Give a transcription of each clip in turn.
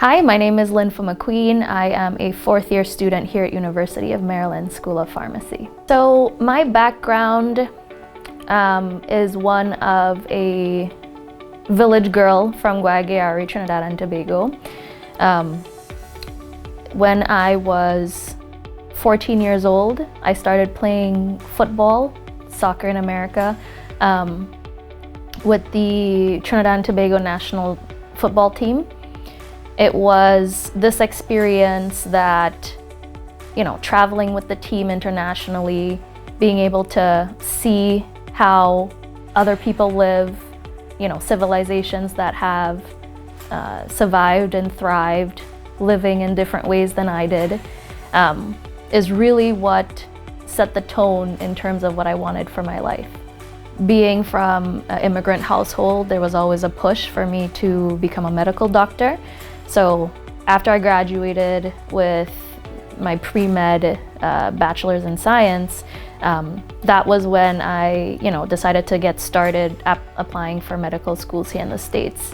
Hi, my name is Linfah McQueen. I am a fourth-year student here at University of Maryland School of Pharmacy. So my background is one of a village girl from Guayagari, Trinidad and Tobago. When I was 14 years old, I started playing football, soccer in America, with the Trinidad and Tobago national football team. It was this experience that, traveling with the team internationally, being able to see how other people live, civilizations that have survived and thrived, living in different ways than I did, is really what set the tone in terms of what I wanted for my life. Being from an immigrant household, there was always a push for me to become a medical doctor. So after I graduated with my pre-med bachelor's in science, that was when I decided to get started applying for medical schools here in the States.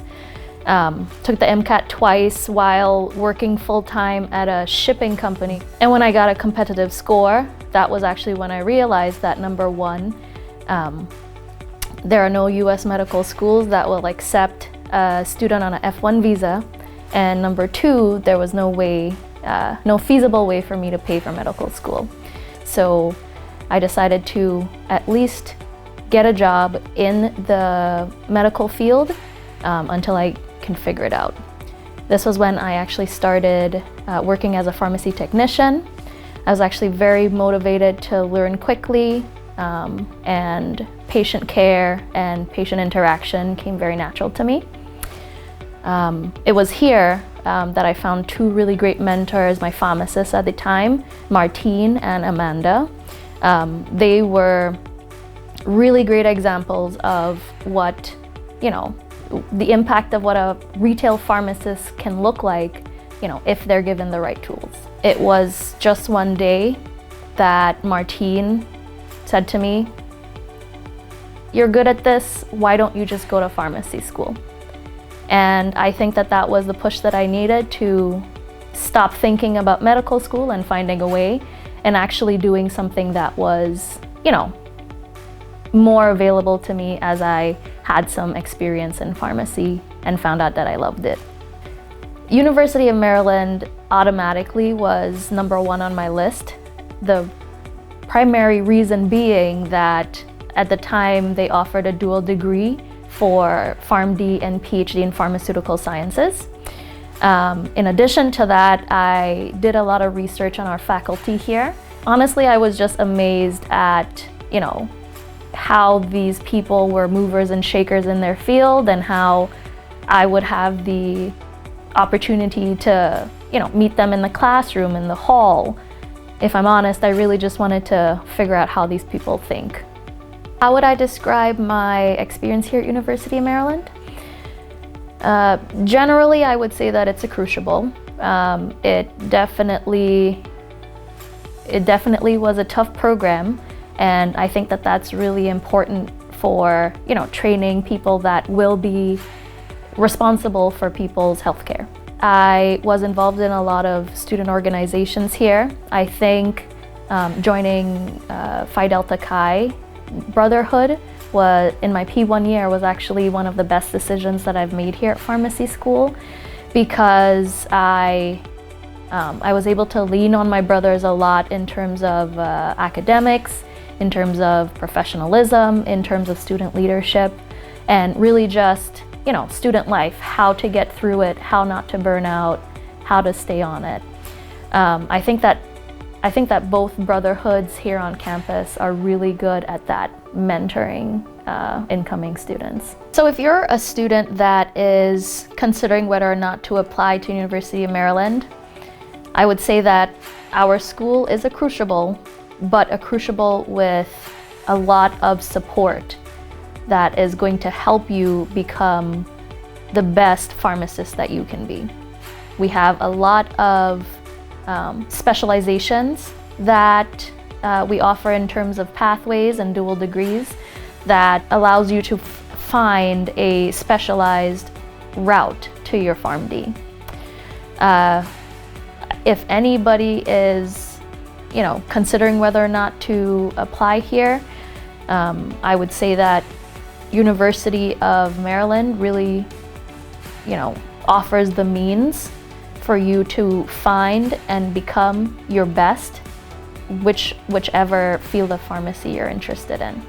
Took the MCAT twice while working full-time at a shipping company. And when I got a competitive score, that was actually when I realized that number one, there are no US medical schools that will accept a student on an F1 visa. And number two, there was no feasible way for me to pay for medical school. So I decided to at least get a job in the medical field until I can figure it out. This was when I actually started working as a pharmacy technician. I was actually very motivated to learn quickly, and patient care and patient interaction came very natural to me. It was here that I found two really great mentors, my pharmacists at the time, Martine and Amanda. They were really great examples of what, the impact of what a retail pharmacist can look like, if they're given the right tools. It was just one day that Martine said to me, "You're good at this, why don't you just go to pharmacy school?" And I think that was the push that I needed to stop thinking about medical school and finding a way and actually doing something that was, more available to me as I had some experience in pharmacy and found out that I loved it. University of Maryland automatically was number one on my list. The primary reason being that at the time they offered a dual degree for PharmD and PhD in pharmaceutical sciences. In addition to that, I did a lot of research on our faculty here. Honestly, I was just amazed at, how these people were movers and shakers in their field and how I would have the opportunity to, meet them in the classroom, in the hall. If I'm honest, I really just wanted to figure out how these people think. How would I describe my experience here at University of Maryland? Generally, I would say that it's a crucible. It definitely was a tough program, and I think that that's really important for, training people that will be responsible for people's healthcare. I was involved in a lot of student organizations here. I think joining Phi Delta Chi Brotherhood in my P1 year was actually one of the best decisions that I've made here at pharmacy school, because I was able to lean on my brothers a lot in terms of academics, in terms of professionalism, in terms of student leadership, and really just, student life, how to get through it, how not to burn out, how to stay on it. I think that both brotherhoods here on campus are really good at that, mentoring incoming students. So if you're a student that is considering whether or not to apply to University of Maryland, I would say that our school is a crucible, but a crucible with a lot of support that is going to help you become the best pharmacist that you can be. We have a lot of specializations that we offer in terms of pathways and dual degrees that allows you to find a specialized route to your PharmD. If anybody is, considering whether or not to apply here, I would say that University of Maryland really, offers the means for you to find and become your best, whichever field of pharmacy you're interested in.